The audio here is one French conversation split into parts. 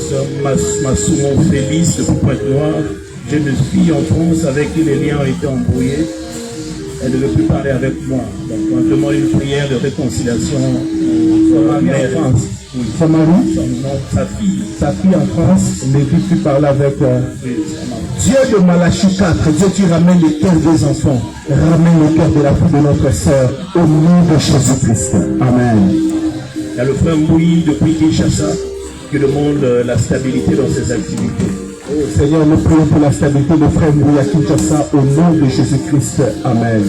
sœur Massoumon Félix de Pointe-Noire, jeune fille en France avec qui les liens ont été embrouillés. Elle ne veut plus parler avec moi. Donc on demande une prière de réconciliation pour ma mère en France. Son mari, sa fille en France, ne veut plus parler avec Dieu de Malachie 4, Dieu tu ramènes le cœur des enfants, ramène le cœur de la fille de notre sœur, au nom de Jésus-Christ. Amen. Il y a le frère Moui depuis Kinshasa qui demande la stabilité dans ses activités. Oh Seigneur, nous prions pour la stabilité de frère Moui à Kinshasa, au nom de Jésus-Christ. Amen.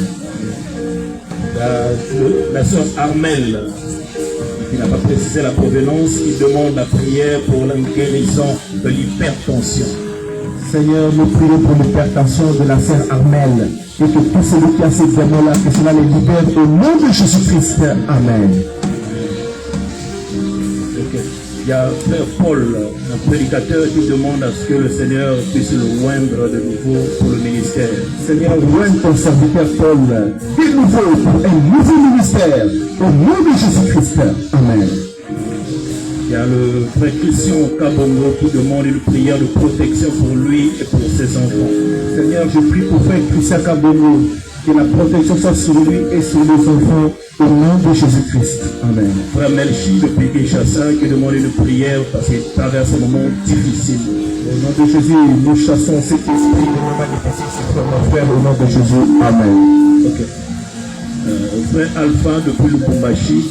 La sœur Armel, qui n'a pas précisé la provenance, qui demande la prière pour la guérison de l'hypertension. Seigneur, nous prions pour l'hypertension de la sœur Armel et que tout celui qui a ces démons-là, que cela les libère au nom de Jésus-Christ. Amen. Okay. Il y a frère Paul, un prédicateur, qui demande à ce que le Seigneur puisse le oindre de nouveau pour le ministère. Seigneur, oigne ton serviteur Paul de nouveau pour un nouveau ministère au nom de Jésus-Christ. Amen. Il y a le frère Christian Kabongo qui demande une prière de protection pour lui et pour ses enfants. Seigneur, je prie pour frère Christian Kabongo, que la protection soit sur lui et sur les enfants au nom de Jésus-Christ. Amen. Frère Melchi depuis Kinshasa qui demande une prière parce qu'il traverse un moment difficile. Au nom de Jésus, nous chassons cet esprit de moment difficile sur mon frère au nom de Jésus. Amen. Ok. Frère Alpha depuis Lubumbashi.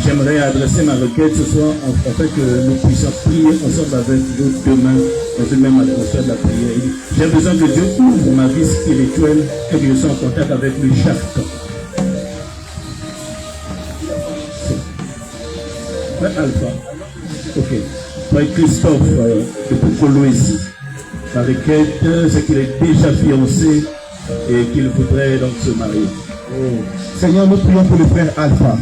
J'aimerais adresser ma requête ce soir afin que nous puissions prier ensemble avec vous demain dans une même atmosphère de la prière. J'ai besoin que Dieu ouvre ma vie spirituelle et que je sois en contact avec lui chaque temps. Frère Alpha. Ok. Frère Christophe depuis Coloésie. Ma requête, c'est qu'il est déjà fiancé et qu'il voudrait donc se marier. Oh. Seigneur, nous prions pour le frère Alpha.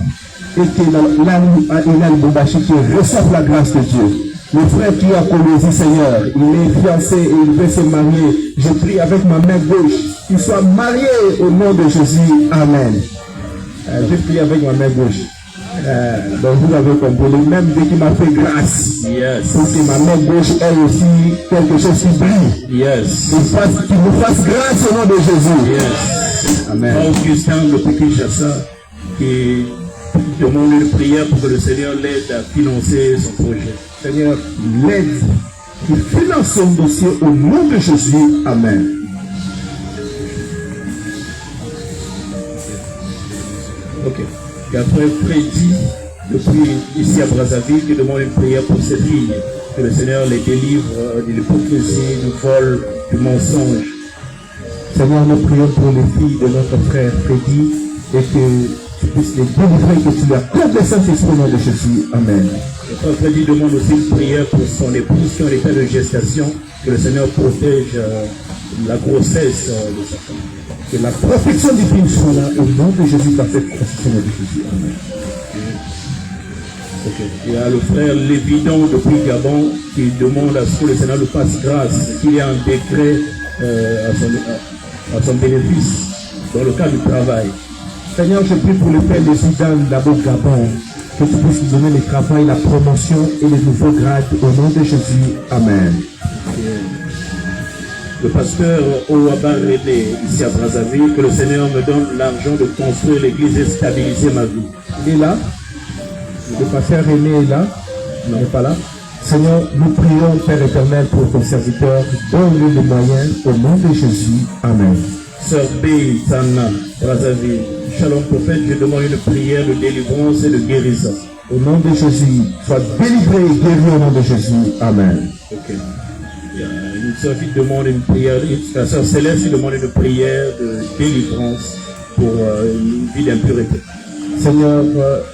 Et que là, Boubachi qui reçoive la grâce de Dieu. Le frère qui est à Coloésie, Seigneur, il est fiancé et il veut se marier. Je prie avec ma main gauche qu'il soit marié au nom de Jésus. Amen. Je prie avec ma main gauche. Donc vous avez compris, le même Dieu qui m'a fait grâce. Yes. Pour que ma main gauche ait aussi quelque chose qui brille. Yes. Qu'il nous fasse grâce au nom de Jésus. Yes. Amen. Augustin de Kinshasa qui demande une prière pour que le Seigneur l'aide à financer son projet. Seigneur, l'aide qui finance son dossier au nom de Jésus. Amen. Ok. Et après Freddy, depuis ici à Brazzaville, qui demande une prière pour ses filles. Que le Seigneur les délivre de l'hypocrisie, du vol, du mensonge. Seigneur, nous prions pour les filles de notre frère Freddy et que tu puisses les délivrer, que tu leur accordes le Saint-Esprit au nom de Jésus. Amen. Le frère Freddy demande aussi une prière pour son épouse qui est en état de gestation, que le Seigneur protège la grossesse de sa femme. Que la protection divine soit là au nom de Jésus par cette grossesse au nom de Jésus. Amen. Okay. Il y a le frère Lévidon depuis Gabon qui demande à ce que le Seigneur lui fasse grâce, qu'il y ait un décret à son bénéfice dans le cadre du travail. Seigneur, je prie pour le Père de Soudan, d'abord Gabon, que tu puisses lui donner le travail, la promotion et les nouveaux grades au nom de Jésus. Amen. Le pasteur Ouaba René, ici à Brazzaville, que le Seigneur me donne l'argent de construire l'église et stabiliser ma vie. Il est là. Le pasteur René est là. Il n'est pas là. Seigneur, nous prions, Père éternel, pour ton serviteur. Donne-lui les moyens au nom de Jésus. Amen. Sœur B. Tana, Brazzaville. Shalom prophète, je demande une prière de délivrance et de guérison. Au nom de Jésus, sois délivré et guéri au nom de Jésus. Amen. Ok. Une sœur qui demande une prière, la sœur Céleste qui demande une prière de délivrance pour une vie d'impureté. Seigneur,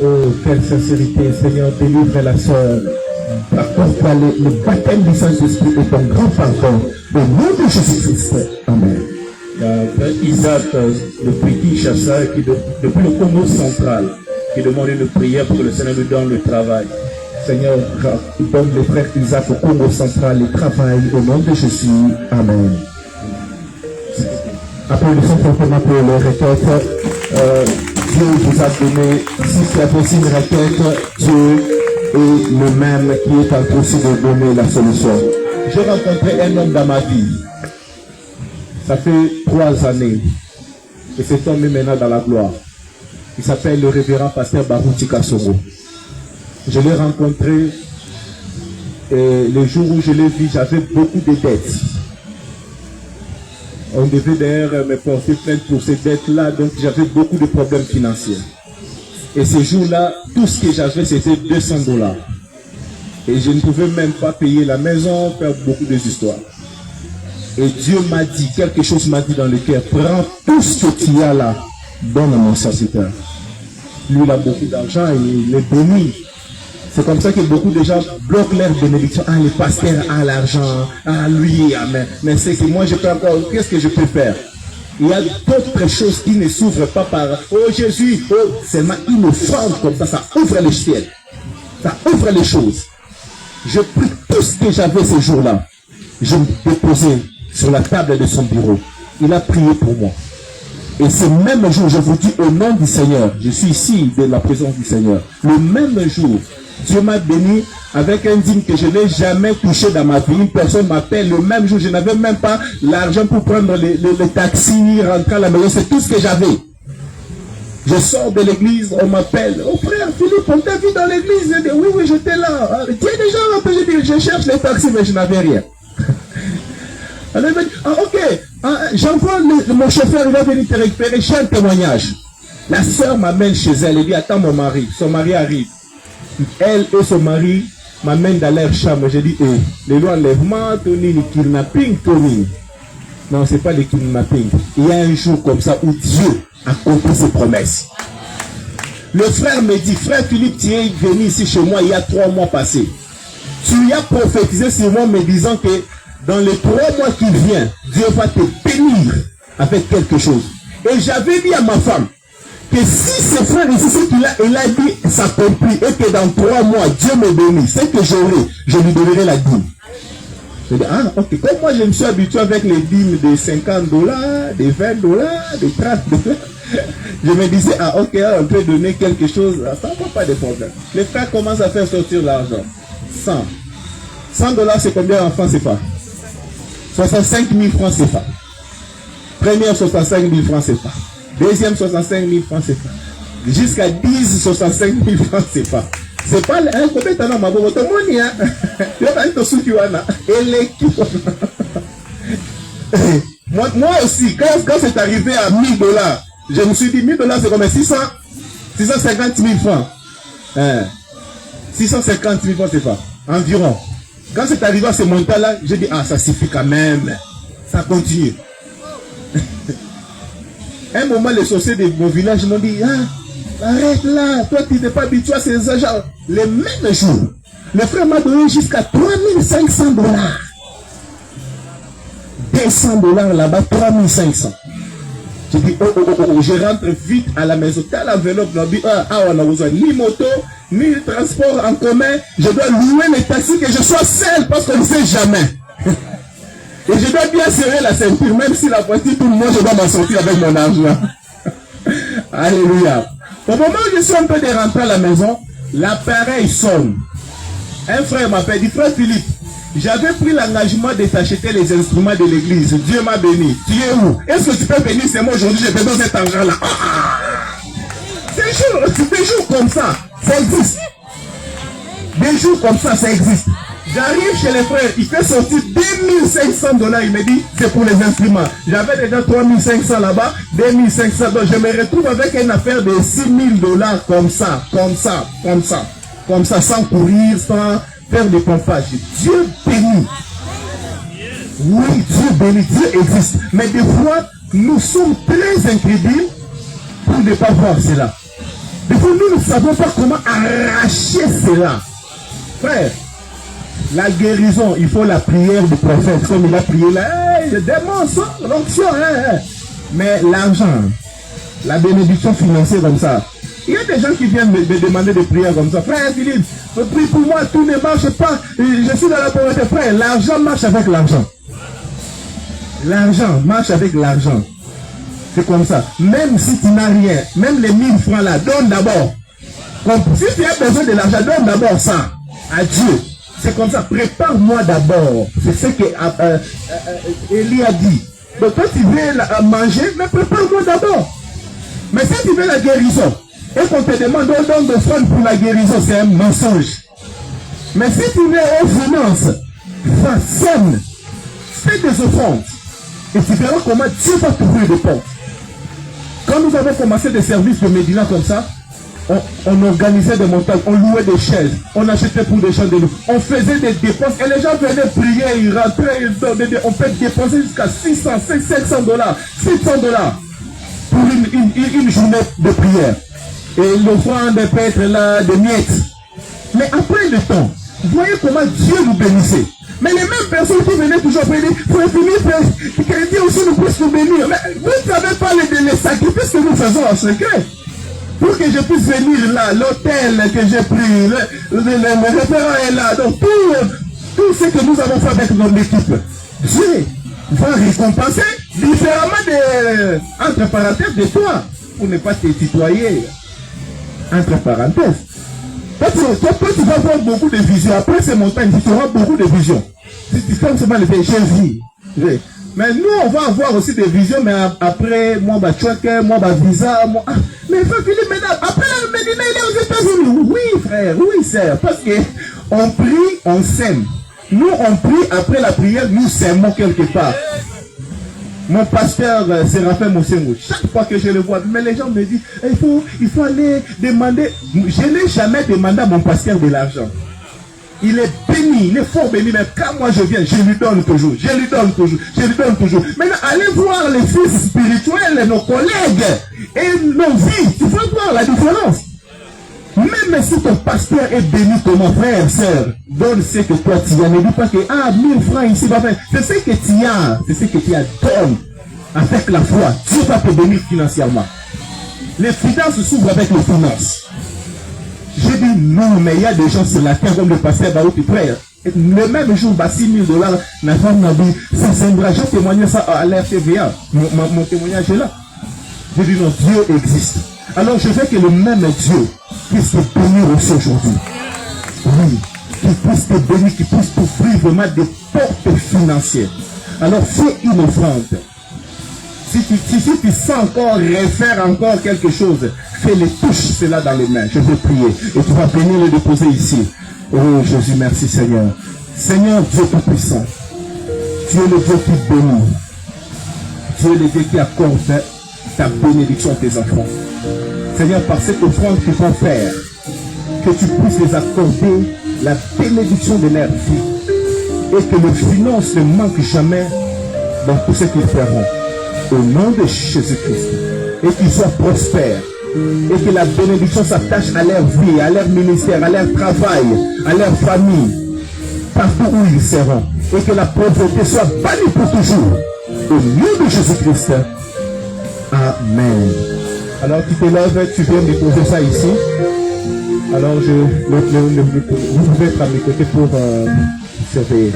oh, quelle sincérité, Seigneur, délivre la sœur. Accorde-toi le baptême du Saint-Esprit et ton grand pardon. Au nom de Jésus-Christ. Amen. Isaac depuis Kinshasa, depuis le Congo central, qui demande une prière pour que le Seigneur lui donne le travail. Seigneur, donne le frère Isaac au Congo central le travail au nom de Jésus. Amen. Applaudissons fortement pour les requêtes. Dieu vous a donné, si c'est possible, une requête, Dieu est le même qui est en train aussi de donner la solution. J'ai rencontré un homme dans ma vie. Ça fait 3 années. Et cet homme est maintenant dans la gloire. Il s'appelle le révérend pasteur Barouti Kassogo. Je l'ai rencontré et le jour où je l'ai vu, j'avais beaucoup de dettes. On devait d'ailleurs me porter plainte pour ces dettes-là, donc j'avais beaucoup de problèmes financiers. Et ce jour-là, tout ce que j'avais, c'était $200. Et je ne pouvais même pas payer la maison, faire beaucoup d'histoires. Et Dieu m'a dit, quelque chose m'a dit dans le cœur, prends tout ce que tu as là, donne à mon serviteur. Lui, il a beaucoup d'argent et il est béni. C'est comme ça que beaucoup de gens bloquent leur bénédiction. Ah, le pasteur a l'argent. Ah, lui, amen. Mais c'est que moi, je peux encore, qu'est-ce que je peux faire? Il y a d'autres choses qui ne s'ouvrent pas par, oh Jésus, oh, seulement une offrande comme ça ouvre les ciels. Ça ouvre les choses. Je pris tout ce que j'avais ce jour-là. Je me déposais sur la table de son bureau. Il a prié pour moi. Et ce même jour, je vous dis au nom du Seigneur, je suis ici de la présence du Seigneur. Le même jour, Dieu m'a béni avec un dîme que je n'ai jamais touché dans ma vie. Une personne m'appelle le même jour. Je n'avais même pas l'argent pour prendre le taxi, rentrer à la maison. C'est tout ce que j'avais. Je sors de l'église, on m'appelle. Oh frère Philippe, on t'a vu dans l'église. Je dis oui, oui, j'étais là. Tu es déjà rappelé. Je dis, je cherche les taxis, mais je n'avais rien. Alors, il m'a dit, ah ok, j'envoie mon chauffeur, il va venir te récupérer. J'ai un témoignage. La sœur m'amène chez elle. Elle dit, attends mon mari. Son mari arrive. Elle et son mari m'amènent dans leur chambre. J'ai dit, les lois enlèvement, Tony, le kidnapping, Tony. Non, c'est pas le kidnapping. Il y a un jour comme ça où Dieu a accompli ses promesses. Le frère me dit, frère Philippe, tu es venu ici chez moi il y a 3 mois passés. Tu as prophétisé sur moi me disant que dans les 3 mois qui viennent, Dieu va te bénir avec quelque chose. Et j'avais dit à ma femme, que si ce frère ici, ce qu'il a, il a dit s'accomplit et que dans 3 mois, Dieu me bénit, c'est que j'aurai, je lui donnerai la dîme. Je dis, ah, ok, comme moi je me suis habitué avec les dîmes de $50, de $20, de $30, je me disais, ah, ok, on peut donner quelque chose, ça ne va pas de problème. Les frères commencent à faire sortir l'argent. 100. $100, c'est combien en francs CFA? 65 000 francs CFA. Première, 65 000 francs CFA. Deuxième, 65 000 francs CFA. Jusqu'à 10, 65 000 francs CFA. C'est pas un combien de ma bobo. Tout le monde y a. Moi aussi, quand c'est arrivé à $1000, je me suis dit $1000 c'est comme 650 000 francs. 650 000 francs CFA. Environ. Quand c'est arrivé à ce montant-là, j'ai dit, ah, ça suffit quand même. Ça continue. Un moment, les sorciers de mon village m'ont dit, ah, arrête là, toi tu n'es pas habitué à ces agents. Les mêmes jours, le frère m'a donné jusqu'à $3500. $200 là-bas, 3500. J'ai dit, je rentre vite à la maison. T'as l'enveloppe, on a besoin ni moto, ni transport en commun. Je dois louer les taxis, que je sois seul, parce qu'on ne sait jamais. Et je dois bien serrer la ceinture, même si la voiture tourne, moi je dois m'en sortir avec mon argent. Alléluia. Au moment où je suis en train de rentrer à la maison, l'appareil sonne. Un frère m'appelle, dit, frère Philippe, j'avais pris l'engagement de t'acheter les instruments de l'église. Dieu m'a béni. Tu es où? Est-ce que tu peux venir? C'est moi aujourd'hui, j'ai besoin de cet argent-là. Des jours comme ça, ça existe. Des jours comme ça existe. J'arrive chez les frères, il fait sortir $2500. Il me dit, c'est pour les instruments. J'avais déjà 3500 là-bas, 2500. Donc je me retrouve avec une affaire de $6000 comme ça, sans courir, sans faire des pompages. Dieu bénit. Oui, Dieu bénit, Dieu existe. Mais des fois, nous sommes très incrédules pour ne pas voir cela. Des fois, nous ne savons pas comment arracher cela. Frère, la guérison, il faut la prière du prophète, comme il a prié là, le démon sort, l'onction, mais l'argent, la bénédiction financière comme ça. Il y a des gens qui viennent me demander des prières comme ça. Frère Philippe, prie pour moi, tout ne marche pas, je suis dans la pauvreté. Frère, l'argent marche avec l'argent. L'argent marche avec l'argent. C'est comme ça. Même si tu n'as rien, même les 1000 francs là, donne d'abord. Si tu as besoin de l'argent, donne d'abord ça à Dieu. C'est comme ça, prépare-moi d'abord. C'est ce que Élie a dit. Donc quand tu veux manger, mais prépare-moi d'abord. Mais si tu veux la guérison, et qu'on te demande donne d'offrande pour la guérison, c'est un mensonge. Mais si tu veux aux finances, sème, fais des offrandes. Et tu verras comment Dieu va t'ouvrir des portes. Quand nous avons commencé des services de Médina comme ça, on organisait des montagnes, on louait des chaises, on achetait pour des chandeliers, on faisait des dépenses et les gens venaient prier, ils rentraient, on peut dépenser jusqu'à 600, 700 dollars, 700 dollars pour une journée de prière. Et l'offrande peut être là de miettes. Mais après le temps, voyez comment Dieu nous bénissait. Mais les mêmes personnes qui venaient toujours prédiquer, il faut finir, que Dieu aussi nous puisse nous bénir. Mais vous ne savez pas les sacrifices que nous faisons en secret. Pour que je puisse venir là, l'hôtel que j'ai pris, le référent est là. Donc tout ce que nous avons fait avec notre équipe, Dieu va récompenser différemment de, entre parenthèses de toi, pour ne pas te tutoyer. Entre parenthèses. Toi, tu vas avoir beaucoup de visions. Après ces montagnes, tu auras beaucoup de visions. Si tu fais seulement les faits, j'ai vu. Mais nous, on va avoir aussi des visions, mais après, moi, moi, visa, moi. Ah, mais frère Philippe, maintenant, après, Médina, il est aux États-Unis. Oui, frère, oui, sœur. Parce que on prie, on sème. Nous, on prie, après la prière, nous sèmons quelque part. Mon pasteur Séraphin Moussengo, chaque fois que je le vois, mais les gens me disent, il faut aller demander. Je n'ai jamais demandé à mon pasteur de l'argent. Il est béni, il est fort béni, mais quand moi je viens, je lui donne toujours, je lui donne toujours. Maintenant, allez voir les fils spirituels, nos collègues et nos vies, tu vas voir la différence. Même si ton pasteur est béni comme mon frère, sœur, donne ce que toi tu as. Ne dis pas que 1000 francs ici va faire. C'est ce que tu as, donne avec la foi. Dieu va te bénir financièrement. Les finances s'ouvrent avec les finances. J'ai dit non, mais il y a des gens sur la terre comme le pasteur Baouti, frère. Le même jour, $6 000, ma femme m'a dit, ça s'aimbra. J'ai témoigné ça à l'RTVA. Mon témoignage est là. J'ai dit non, Dieu existe. Alors je veux que le même Dieu puisse te bénir aussi aujourd'hui. Oui, qu'il puisse te bénir, qu'il puisse t'offrir vraiment des portes financières. Alors fais une offrande. Si tu sens encore refaire encore quelque chose, fais-le, touche cela dans les mains. Je vais prier et tu vas venir le déposer ici. Oh Jésus, merci Seigneur. Seigneur Dieu Tout-Puissant, tu es le Dieu qui bénit. Tu es le Dieu qui accorde ta bénédiction à tes enfants. Seigneur, par cette offrande qu'ils vont faire, que tu puisses les accorder la bénédiction de leur vie et que les finances ne manquent jamais dans tout ce qu'ils feront. Au nom de Jésus-Christ, et qu'ils soient prospères, et que la bénédiction s'attache à leur vie, à leur ministère, à leur travail, à leur famille, partout où ils seront, et que la pauvreté soit bannie pour toujours. Au nom de Jésus-Christ. Amen. Alors tu te lèves, tu viens déposer ça ici. Alors vous pouvez être à mes côtés pour surveiller.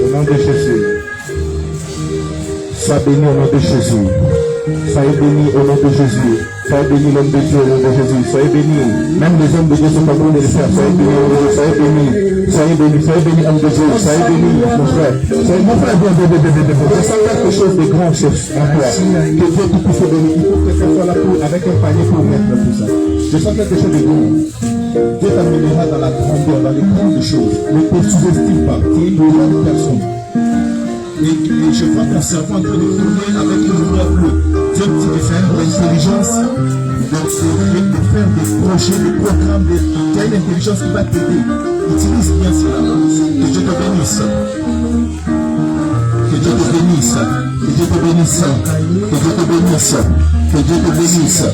Au nom de Jésus. Sois béni au nom de Jésus. Soyez béni au nom de Jésus. Soyez béni l'homme de Dieu au nom de Jésus. Soyez béni. Même les hommes de Dieu sont pas bons de le faire. Soyez béni au nom de Dieu. Soyez béni. Soyez béni. Soyez béni homme de Dieu. Soyez béni mon frère. Soyez mon frère. Je sens quelque chose de grand en toi. Que Dieu te puisse bénir. Il faut que tu sois là avec un panier pour mettre tout ça. Je sens quelque chose de grand. Dieu t'amènera dans la grandeur, dans les grandes choses. Ne te sous-estime pas. Tu es une grande personne. Et je vois ton cerveau en train de tourner avec une lumière bleue. Dieu te fait l'intelligence de faire des projets, des programmes. Tu as une intelligence qui va t'aider. Utilise bien cela. Que Dieu te bénisse. Que Dieu te bénisse. Que Dieu te bénisse. Que Dieu te bénisse. Que Dieu te bénisse.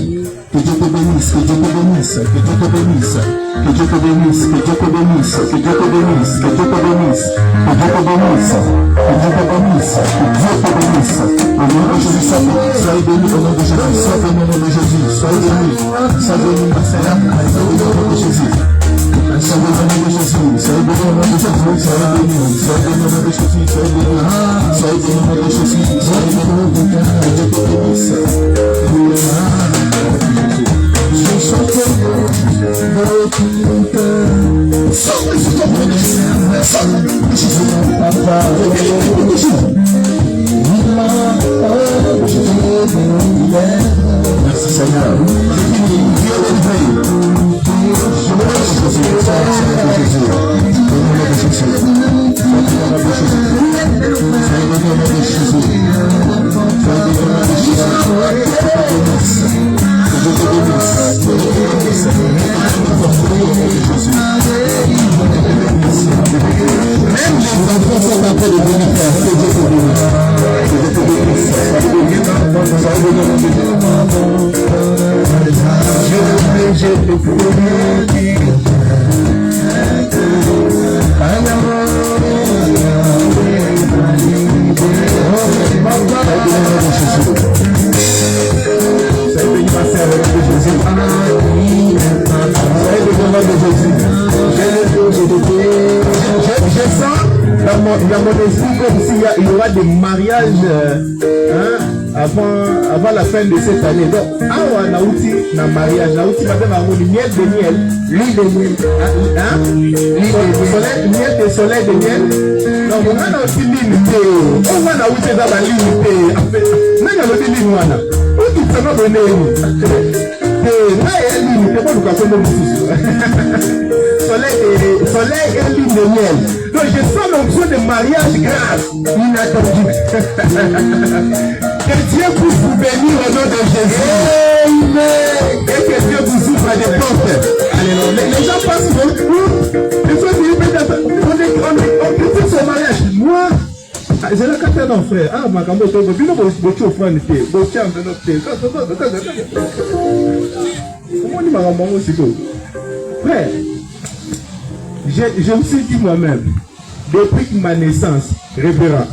Que Dieu te bénisse, que Dieu te bénisse, que Dieu te bénisse, que Dieu te bénisse, que Dieu te bénisse, que Dieu te bénisse, que Dieu te bénisse, que Dieu te bénisse, que Dieu te bénisse, que Dieu te bénisse. Au nom de Jésus, soyez bénis au nom de Jésus, soyez bénis au nom de Jésus, soyez bénis, soyez bénis, ma sœur, soyez bénis au nom de Jésus. Soyez bénis au nom de Jésus, soyez bénis au nom de Jésus, soyez bénis, soyez bénis au nom de Jésus, soyez bénis, soyez bénis au nom de Jésus, soyez bénis, que Dieu te bénisse. Merci Seigneur. Même les enfants sont en train de venir faire. Je sens dans mon esprit comme s'il y aura des mariages avant la fin de cette année. Donc, awa nauti na mariage, nauti madame amoni miel de miel, l'huile de miel, miel de soleil de miel. Donc, on a aussi limité. On va nauti dans la limité. N'a pas de limite. On dit ça va donner. Soleil et lune de miel. Donc je sens l'onction de mariage grâce inattendu. Que Dieu puisse vous bénir au nom de Jésus. Amen. Et que Dieu vous ouvre des portes. Alléluia. Les gens passent pour les gens disent on critique son mariage. Moi, j'ai la carte d'un frère. Ah, ma caméra, tu as vu le beau frère de thé. Beau chien de notre thé. Comment on dit ma maman aussi? Frère, je me suis dit moi-même, depuis ma naissance, révérend,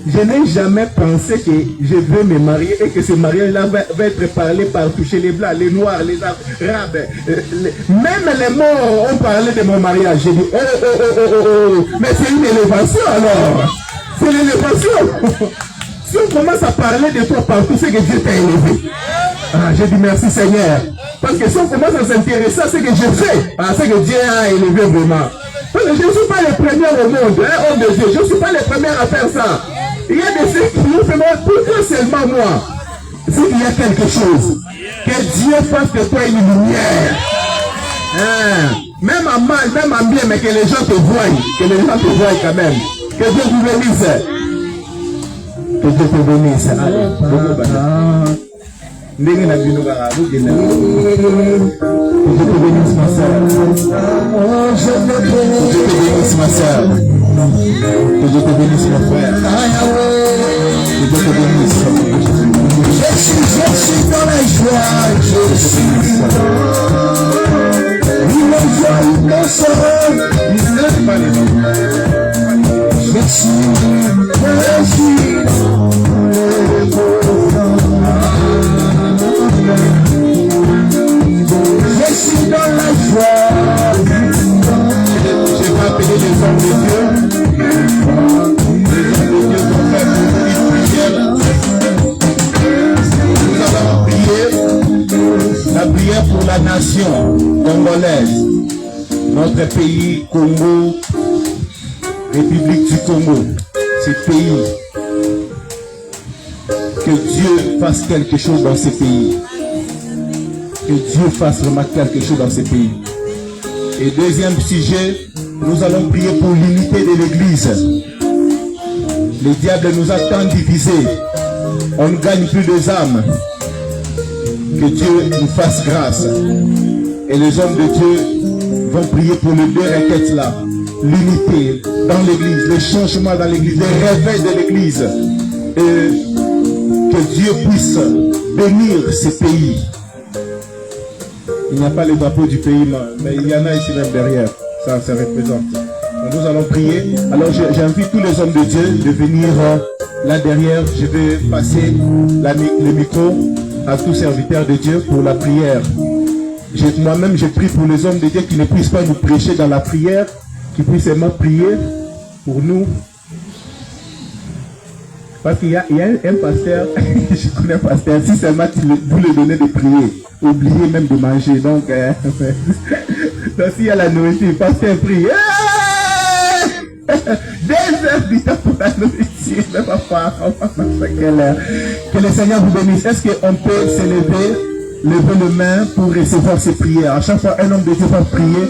je n'ai jamais pensé que je vais me marier et que ce mariage-là va être parlé partout, chez les blancs, les noirs, les arabes. Même les morts ont parlé de mon mariage. J'ai dit, oh, mais c'est une élévation alors. C'est l'élévation. Si on commence à parler de toi partout, c'est que Dieu t'a élevé. Ah, j'ai dit merci Seigneur. Parce que si on commence à s'intéresser à ce que je fais, c'est que Dieu a élevé vraiment. Parce que je ne suis pas le premier au monde, homme de Dieu. Je ne suis pas le premier à faire ça. Il y a des choses qui nous font pourquoi seulement moi. C'est qu'il y a quelque chose. Que Dieu fasse de toi une lumière. Même en mal, même en bien, mais que les gens te voient. Que les gens te voient quand même. Que Dieu vous bénisse. Que Dieu te bénisse. Allez, que Dieu te bénisse ma soeur. Que Dieu te bénisse ma soeur. Que Dieu te bénisse mon frère. Que Dieu te bénisse. Je suis dans la joie. Je suis dans la joie innocente. Je suis dans la joie. Je vais appeler les hommes de Dieu. Les hommes de Dieu vont faire une prière. Nous allons prier la prière pour la nation congolaise. Notre pays, Congo, République du Congo, ce pays. Que Dieu fasse quelque chose dans ce pays. Que Dieu fasse vraiment quelque chose dans ce pays. Et deuxième sujet, nous allons prier pour l'unité de l'Église. Le diable nous a tant divisés. On ne gagne plus des âmes. Que Dieu nous fasse grâce. Et les hommes de Dieu vont prier pour les deux requêtes là. L'unité dans l'Église, le changement dans l'Église, le réveil de l'Église. Et que Dieu puisse bénir ce pays. Il n'y a pas le drapeau du pays, mais il y en a ici même derrière. Ça représente. Donc nous allons prier. Alors j'invite tous les hommes de Dieu de venir là derrière. Je vais passer le micro à tous serviteurs de Dieu pour la prière. Moi-même, je prie pour les hommes de Dieu qui ne puissent pas nous prêcher dans la prière, qui puissent seulement prier pour nous. Parce qu'il y a un pasteur, je connais un pasteur, si seulement vous le donnez de prier, oubliez même de manger. Donc s'il y a la nourriture, pasteur prie. 2 heures du temps pour la nourriture, mais papa, que le Seigneur vous bénisse. Est-ce qu'on peut s'élever, lever les mains pour recevoir ces prières? À chaque fois, un homme de Dieu va prier,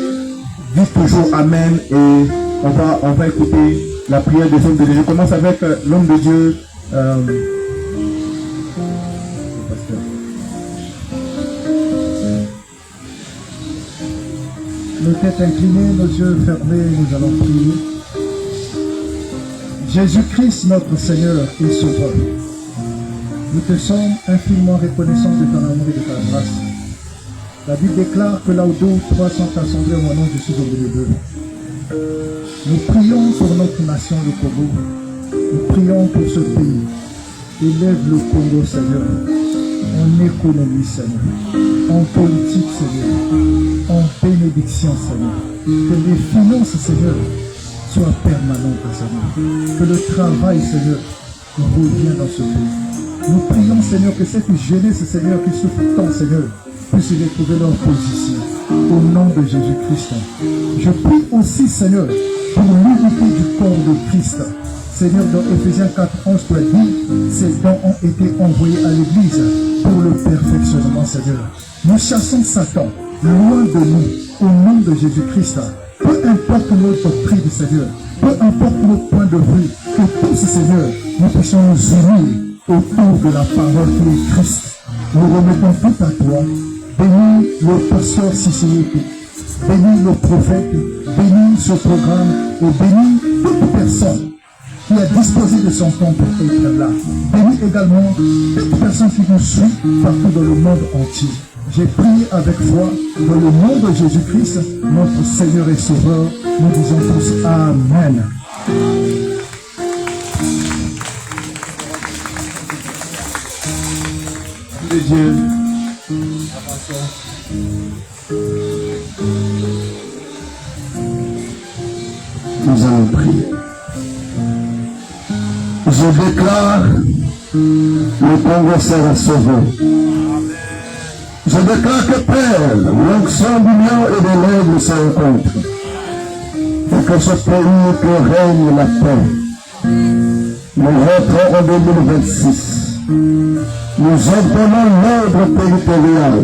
dites toujours Amen et on va écouter la prière des hommes de Dieu. Je commence avec l'homme de Dieu. Nos têtes inclinées, nos yeux fermés, nous allons prier. Jésus-Christ, notre Seigneur et Sauveur, nous te sommes infiniment reconnaissants de ton amour et de ta grâce. La Bible déclare que là où 2 ou 3 sont assemblés au mon nom, je suis au milieu d'eux. Nous prions pour notre nation, le Congo. Nous prions pour ce pays. Élève le Congo, Seigneur, en économie, Seigneur, en politique, Seigneur, en bénédiction, Seigneur. Que les finances, Seigneur, soient permanentes, Seigneur. Que le travail, Seigneur, revienne dans ce pays. Nous prions, Seigneur, que cette jeunesse, Seigneur, qui souffre tant, Seigneur, puisse retrouver leur position. Au nom de Jésus-Christ. Je prie aussi, Seigneur, pour l'unité du corps de Christ. Seigneur, dans Ephésiens 4, 11, tu as dit, ces dons ont été envoyés à l'Église pour le perfectionnement, Seigneur. Nous chassons Satan loin de nous, au nom de Jésus-Christ. Peu importe notre doctrine, Seigneur, peu importe notre point de vue, que tous, Seigneur, nous puissions nous unir autour de la parole qui est Christ. Nous remettons tout à toi. Bénis le pasteur Sisséyété, bénis le prophète, bénis ce programme et bénis toute personne qui a disposé de son temps pour être là. Bénis également toute personne qui nous suit partout dans le monde entier. J'ai prié avec foi dans le nom de Jésus-Christ, notre Seigneur et Sauveur. Nous disons tous Amen. Dieu. Nous allons prier. Je déclare le Congo sera sauvé. Je déclare que Père, l'onction du lion et de l'aigle se rencontrent. Et que ce pays que règne la paix. Nous rentrons en 2026. Nous ordonnons l'ordre territorial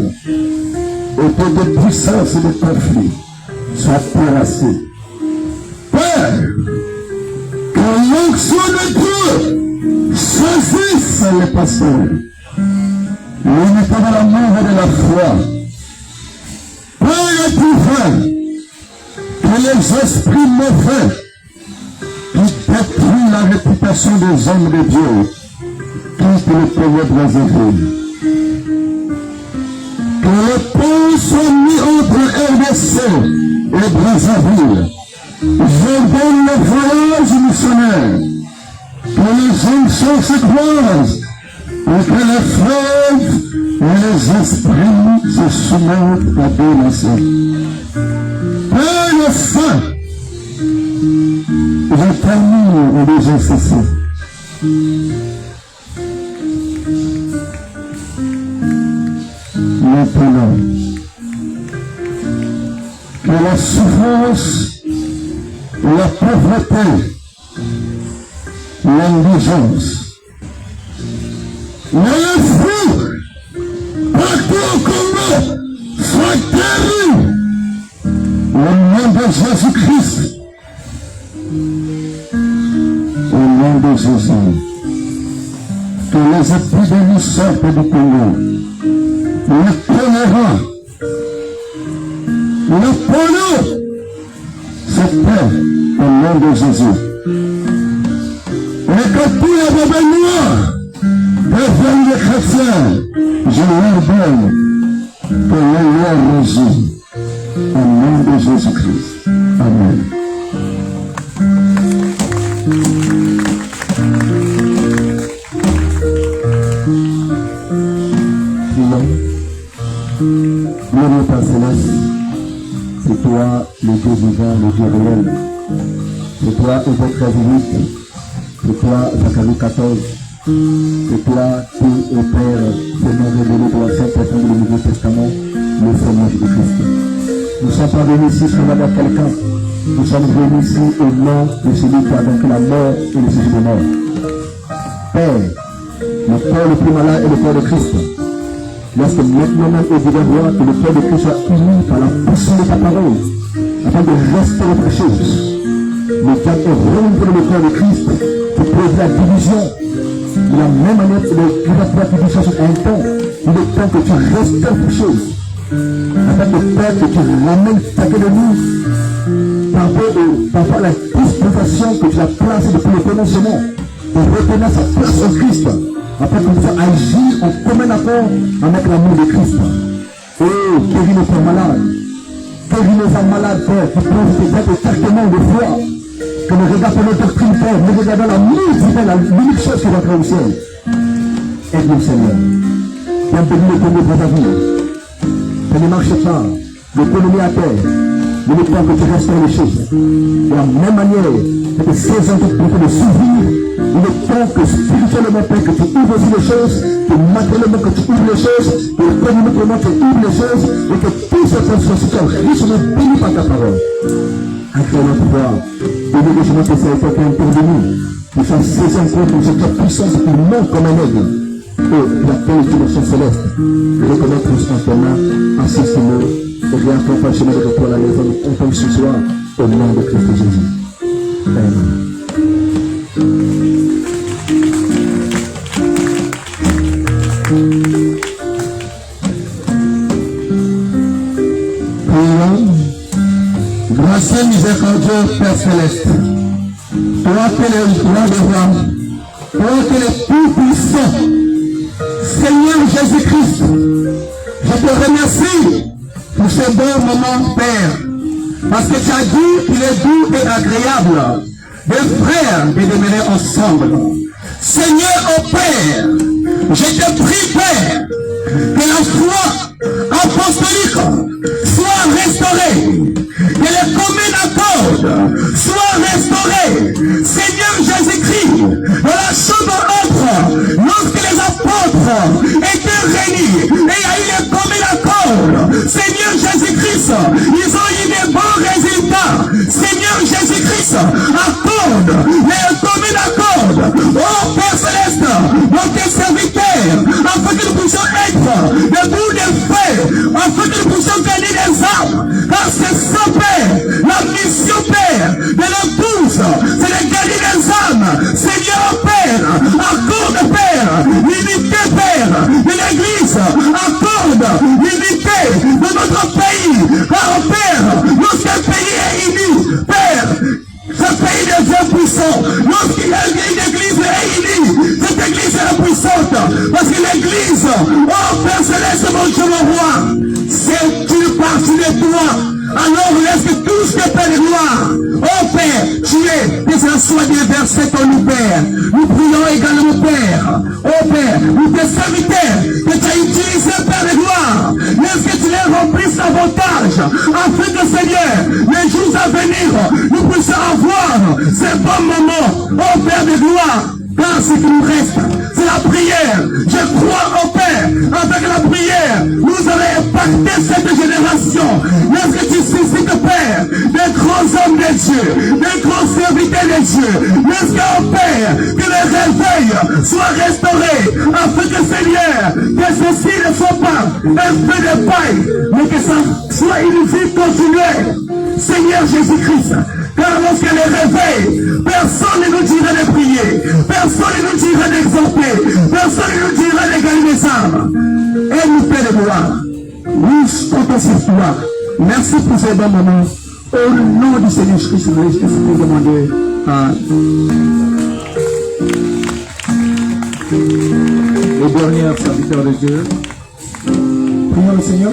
et que des puissances et des conflits soient terrassés. Père, que l'onction de Dieu saisisse les pasteurs, l'unité de l'amour et de la foi. Père divin, que les esprits mauvais qui détruisent la réputation des hommes de Dieu quittent les ténèbres éveillées. Que les ponts soient mis entre RDC et Brazzaville. J'ordonne le voyage missionnaire. Que les onctions se croisent et que les fleuves et les esprits se soumettent à deux nations. Père Saint, je termine au DGCC. Maintenant, que la souffrance, la pauvreté, l'indigence, les fous, partout au Congo, soient guéris au nom de Jésus-Christ. Au nom de Jésus, que les épidémies sortent du Congo. Le choléra, le polio, c'est fait au nom de Jésus. Et que tous les bébés noirs deviennent des chrétiens, je leur donne que le leur régit au nom de Jésus-Christ. Amen. Gloire Père Céleste, c'est toi le Dieu vivant, le Dieu réel. C'est toi et votre unique C'est toi, Zacharie 14. C'est toi qui opère ce nom révélé de l'Ancien Testament et du Nouveau Testament, le Seigneur Jésus-Christ. Nous ne sommes pas venus ici sur la mort de quelqu'un. Nous sommes venus ici au nom de celui qui a vaincu la mort et le sujet de mort. Père, le corps le plus malade est le corps de Christ. Lorsque maintenant même au gouvernement que le corps de Christ soit uni par la puissance de ta parole, afin de restaurer les choses, le diable est rompre le corps de Christ pour produire la division. De la même manière que le la division sur un temps, il est temps que tu restaures les choses. Afin que Père, que tu ramènes chacun de nous par rapport à la dispensation que tu as placée depuis le commencement, pour retenir sa personne Christ, afin qu'on puisse agir en commun accord avec l'amour de Christ. Oh, guéris nos corps malades, guéris nos âmes malades, Père, qui plongent tes têtes écartement de foi, que nous regardons notre doctrine, Père, nous regardons la multitude, la l'unique chose qui va entrer au ciel. Aide-nous, Seigneur. Viens bénir le Congo pour ta vie. Ça ne marche pas, l'économie à terre, mais le temps que tu restaures les choses. De la même manière, que ces gens qui ont de s'ouvrir, il est temps que spirituellement, Père, que tu ouvres aussi les choses, que matériellement que tu ouvres les choses, que économiquement tu ouvres les choses, et que tout ce transformation soit richement béni par ta parole. Acclame notre foi, bénis les gens que c'est toi qui est de nous, pour faire ces rencontres, pour cette puissance qui monte comme un aigle. Oh, la paix de dimension céleste, reconnaître tous en commun, assiste-nous, et réaccompagne le chemin de retour à la maison, on tombe ce soir, au nom de Christ Jésus. Amen. Grâce et miséricordieux, Père Céleste, toi qui es le roi des rois, toi qui es le tout-puissant, Seigneur Jésus-Christ, je te remercie pour ce bon moment, Père, parce que tu as dit qu'il est doux et agréable de frères de demeurer ensemble. Seigneur, ô Père, je te prie, Père, que la foi apostolique soit restaurée, que le commun accord soit restauré. Seigneur Jésus-Christ, dans la chambre autre, lorsque les apôtres étaient réunis et il y a eu le commun accord, Seigneur Jésus-Christ, ils ont eu des bons résultats. Seigneur Jésus-Christ, accorde le commun accord. Oh Père Céleste, notre serviteur, afin que nous puissions être debout de feu, afin que nous puissions gagner des âmes. Car c'est ça, Père, la mission, Père, de l'épouse, c'est de gagner des âmes. Seigneur, Père, accorde, Père, l'unité, Père, de l'Église, accorde l'unité de notre pays. Car, Père, lorsqu'un pays est uni, Père, ce pays devient puissant. Lorsqu'il y a une église réunie, cette église est puissante. Parce que l'église, oh Père Céleste, mon Dieu, mon roi, c'est une partie de toi. Alors laisse que tout ce que Père de gloire, oh Père, tu es, que ce soit des versets pour nous, Père. Nous prions également, Père. Oh Père, nous te serviteurs que tu as utilisé, Père de gloire. Laisse que tu les remplisses davantage, afin que, Seigneur, les jours à venir, nous puissions avoir ces bons moments, oh Père de gloire. Car ce qui nous reste, c'est la prière. Je crois au Père, avec la prière, nous allons impacter cette génération. Laisse que tu suscites, Père, des grands hommes de Dieu, des grands serviteurs de Dieu. Laisse que, Père, que le réveil soit restauré, afin que, Seigneur, que ceci ne soit pas un feu de paille, mais que ça soit une vie continuelle. Seigneur Jésus-Christ, car lorsque le réveil, personne ne nous dira de prier, personne ne nous dira d'exhorter, personne ne nous dira de gagner les âmes. Et nous, Père de gloire, nous comptons sur toi. Merci pour ces bons moments. Au nom du Seigneur Jésus-Christ, je te demander les derniers serviteurs de Dieu. Prions le Seigneur.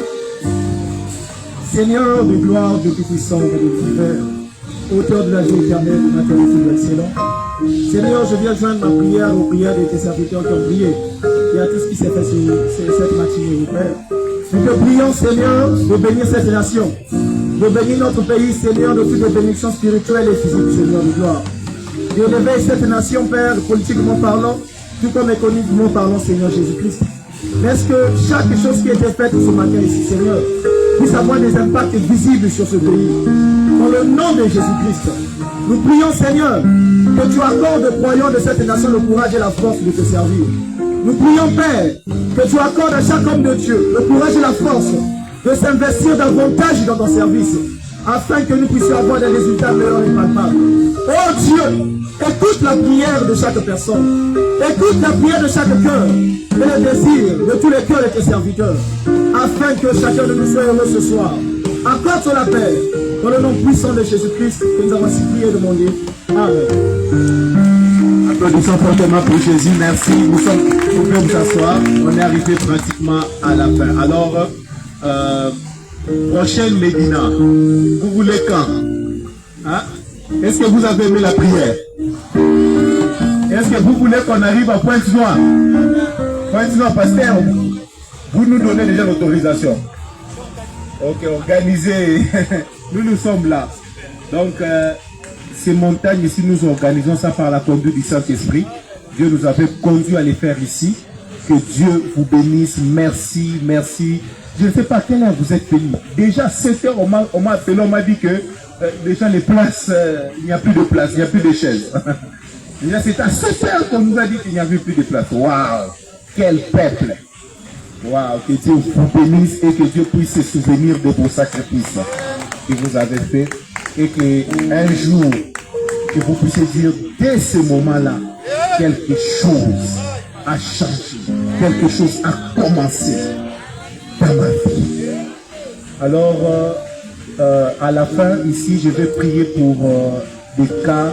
Seigneur de gloire, de tout-puissant et de l'univers, auteur de la vie éternelle, de notre vie excellent. Seigneur, je viens joindre ma prière aux prières de tes serviteurs qui ont prié et à tout ce qui s'est fait sur cette matinée, Père. Nous te prions, Seigneur, de bénir cette nation, de bénir notre pays, Seigneur, de toutes les bénédictions spirituelles et physiques, Seigneur de gloire. de réveiller cette nation, Père, politiquement parlant, tout comme économiquement parlant, Seigneur Jésus-Christ. Laisse que chaque chose qui a été faite ce matin ici, Seigneur, puisse avoir des impacts visibles sur ce pays. Dans le nom de Jésus-Christ, nous prions, Seigneur, que tu accordes aux croyants de cette nation le courage et la force de te servir. Nous prions, Père, que tu accordes à chaque homme de Dieu le courage et la force de s'investir davantage dans ton service, afin que nous puissions avoir des résultats meilleurs et palpables. Oh Dieu, écoute la prière de chaque personne, écoute la prière de chaque cœur, et le désir de tous les cœurs de tes serviteurs, afin que chacun de nous soit heureux ce soir. Accorde la paix, dans le nom puissant de Jésus-Christ, que nous avons ainsi prié et demandé. Amen. Applaudissons fortement pour Jésus, merci. Vous pouvez vous asseoir, on est arrivé pratiquement à la fin. Alors, prochaine Médina, vous voulez quand? Hein? Est-ce que vous avez aimé la prière? Est-ce que vous voulez qu'on arrive à Pointe-Noire? Pointe-Noire, pasteur, vous nous donnez déjà l'autorisation. Ok, organisez. Nous sommes là. Donc, ces montagnes ici, nous organisons ça par la conduite du Saint-Esprit. Dieu nous avait conduit à les faire ici. Que Dieu vous bénisse. Merci, merci. Je ne sais pas quelle heure vous êtes venu. Déjà 7 heures, on m'a appelé, on m'a dit que déjà les places, il n'y a plus de place, il n'y a plus de chaises. C'est à 7 heures qu'on nous a dit qu'il n'y avait plus de place. Waouh! Quel peuple! Waouh! Que Dieu vous bénisse et que Dieu puisse se souvenir de vos sacrifices que vous avez faits. Et qu'un jour, que vous puissiez dire, dès ce moment-là, quelque chose a changé, quelque chose a commencé dans ma vie. Alors, à la fin, ici, je vais prier pour des cas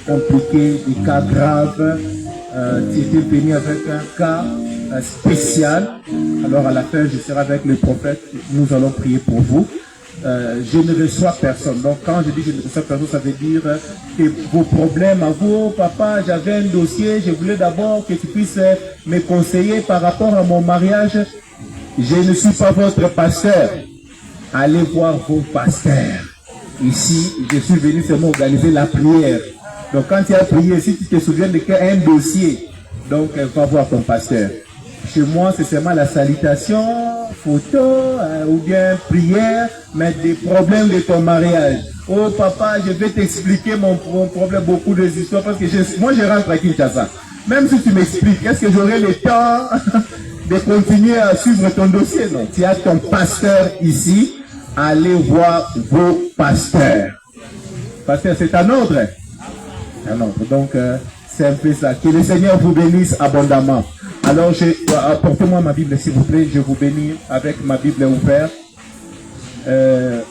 compliqués, des cas graves. Tu étais venu avec un cas spécial. Alors, à la fin, je serai avec le prophète. Nous allons prier pour vous. Je ne reçois personne. Donc quand je dis je ne reçois personne, ça veut dire que vos problèmes à vous, papa, j'avais un dossier, je voulais d'abord que tu puisses me conseiller par rapport à mon mariage. Je ne suis pas votre pasteur. Allez voir vos pasteurs. Ici, je suis venu seulement organiser la prière. Donc quand tu as prié, si tu te souviens de qu'un dossier, donc va voir ton pasteur. Chez moi, c'est seulement la salutation, photo, ou bien prière, mais des problèmes de ton mariage. Oh papa, je vais t'expliquer mon problème, beaucoup de histoires, parce que moi je rentre à Kinshasa. Même si tu m'expliques, est-ce que j'aurai le temps de continuer à suivre ton dossier? Non, tu as ton pasteur ici, allez voir vos pasteurs. Pasteur, c'est un ordre. Un ordre, donc c'est un peu ça. Que le Seigneur vous bénisse abondamment. Alors, apportez-moi ma Bible, s'il vous plaît. Je vous bénis avec ma Bible ouverte.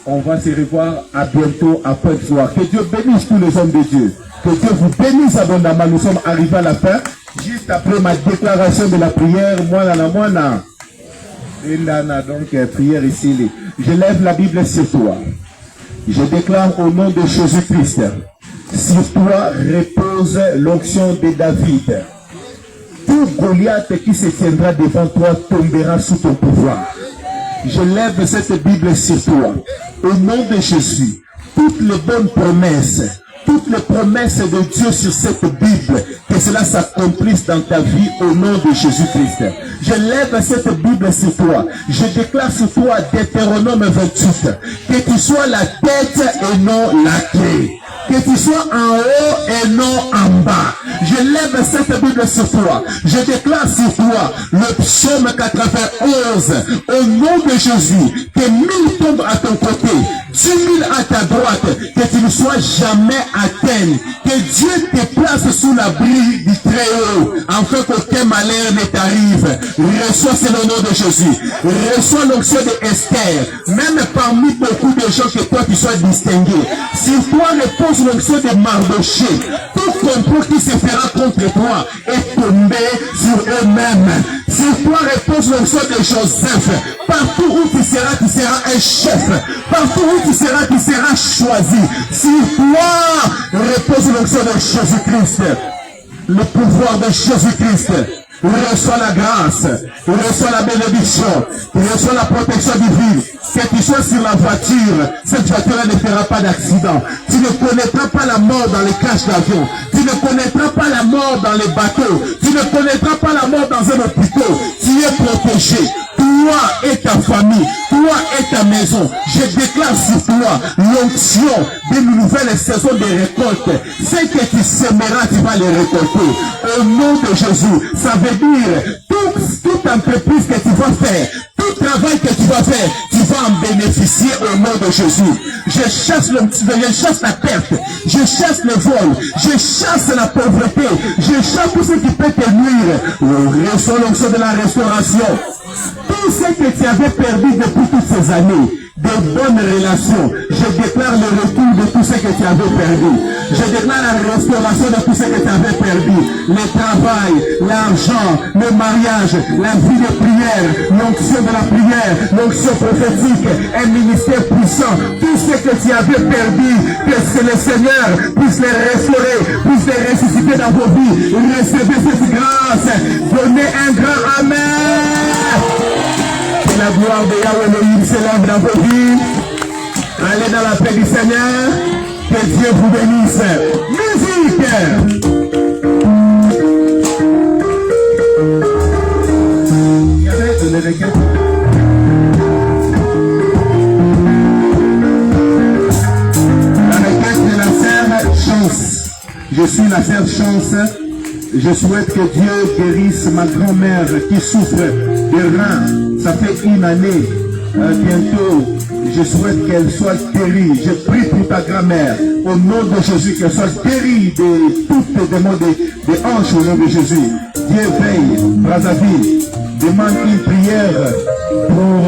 On va se revoir à bientôt à Pointe-Noire. Que Dieu bénisse tous les hommes de Dieu. Que Dieu vous bénisse abondamment. Nous sommes arrivés à la fin. Juste après ma déclaration de la prière, donc prière ici. Je lève la Bible sur toi. Je déclare au nom de Jésus-Christ. Sur toi repose l'onction de David. Tout Goliath qui se tiendra devant toi tombera sous ton pouvoir. Je lève cette Bible sur toi. Au nom de Jésus, toutes les bonnes promesses, toutes les promesses de Dieu sur cette Bible, que cela s'accomplisse dans ta vie au nom de Jésus-Christ. Je lève cette Bible sur toi. Je déclare sur toi Deutéronome 28, que tu sois la tête et non la queue. Que tu sois en haut et non en bas. Je lève cette Bible sur toi. Je déclare sur toi le psaume 91. Au nom de Jésus, que 1000 tombent à ton côté, 10 000 à ta droite, que tu ne sois jamais atteint. Que Dieu te place sous l'abri du Très-Haut, afin qu'aucun malheur ne t'arrive. Reçois c'est le nom de Jésus. Reçois l'onction de Esther. Même parmi beaucoup de gens, que toi tu sois distingué. Sur toi repose l'onction de Mardoché. Tout complot qui se fera contre toi est tombé sur eux-mêmes. Sur toi repose l'onction de Joseph. Partout où tu seras un chef. Partout où tu seras choisi. Sur toi repose l'onction de Jésus-Christ. Le pouvoir de Jésus-Christ il reçoit la grâce, il reçoit la bénédiction, il reçoit la protection divine. Que tu sois sur la voiture, cette voiture ne fera pas d'accident. Tu ne connaîtras pas la mort dans les cages d'avion. Tu ne connaîtras pas la mort dans les bateaux. Tu ne connaîtras pas la mort dans un hôpital. Tu es protégé. Toi et ta famille, toi et ta maison, je déclare sur toi l'onction d'une nouvelle saison de récolte. Ce que tu sèmeras, tu vas les récolter. Au nom de Jésus, ça veut dire toute entreprise que tu vas faire, tout travail que tu vas faire, tu vas en bénéficier au nom de Jésus. Je chasse la perte, je chasse le vol, je chasse la pauvreté, je chasse tout ce qui peut te nuire. Reçois l'onction de la restauration. Tout ce que tu avais perdu depuis toutes ces années, de bonnes relations, je déclare le retour de tout ce que tu avais perdu. Je déclare la restauration de tout ce que tu avais perdu. Le travail, l'argent, le mariage, la vie de prière, l'onction de la prière, l'onction prophétique, un ministère puissant. Tout ce que tu avais perdu, que le Seigneur puisse les restaurer, puisse les ressusciter dans vos vies. Recevez cette grâce. Donnez un grand Amen. Que la gloire de Yahweh Elohim s'élève dans vos vies. Allez dans la paix du Seigneur. Que Dieu vous bénisse. Musique. La requête de la sœur Chance. Je suis la sœur Chance. Je souhaite que Dieu guérisse ma grand-mère qui souffre de reins. Ça fait une année. Bientôt, je souhaite qu'elle soit guérie. Je prie pour ta grand-mère. Au nom de Jésus, qu'elle soit guérie de toutes les démons des hanches au nom de Jésus. Dieu veille. Brazzaville demande une prière pour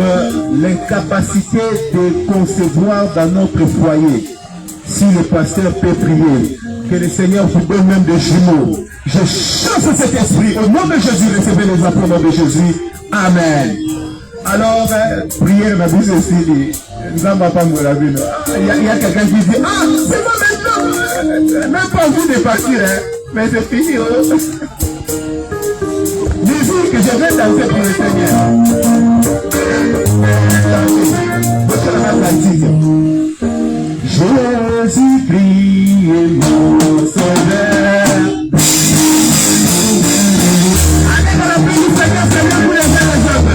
l'incapacité de concevoir dans notre foyer. Si le pasteur peut prier, que le Seigneur vous donne même des jumeaux. Je chasse cet esprit. Au nom de Jésus, recevez les apôtres au nom de Jésus. Amen. Alors, prière ma bouche aussi. Il y a quelqu'un qui dit, ah, c'est moi maintenant. Même pas envie de partir, hein. Mais c'est fini. Oh. Musique, je vais danser pour le Seigneur. Jésus-Christ est mon sauveur. Allez dans la paix du Seigneur, c'est bien pour les uns les autres.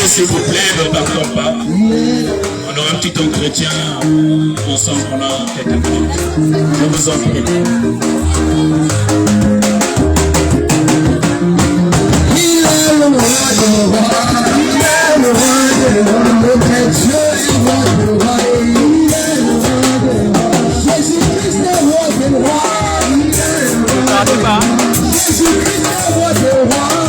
S'il vous plaît, ne partons pas. On aura un petit entretien ensemble pendant quelques minutes. Je vous en prie. Jésus-Christ est roi des rois.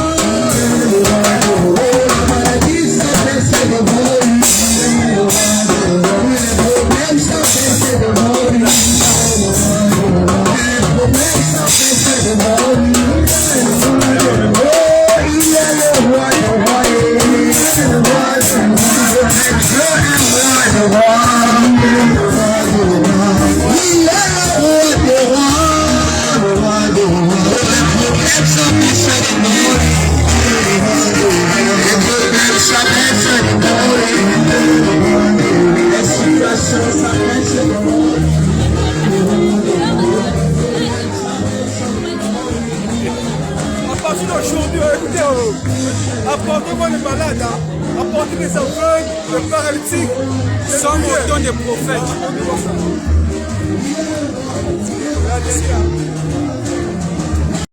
partir d'aujourd'hui, écoutez, apportez-moi les malades, apportez les aveugles, les paralytiques, sans le don des prophètes. Regardez ça.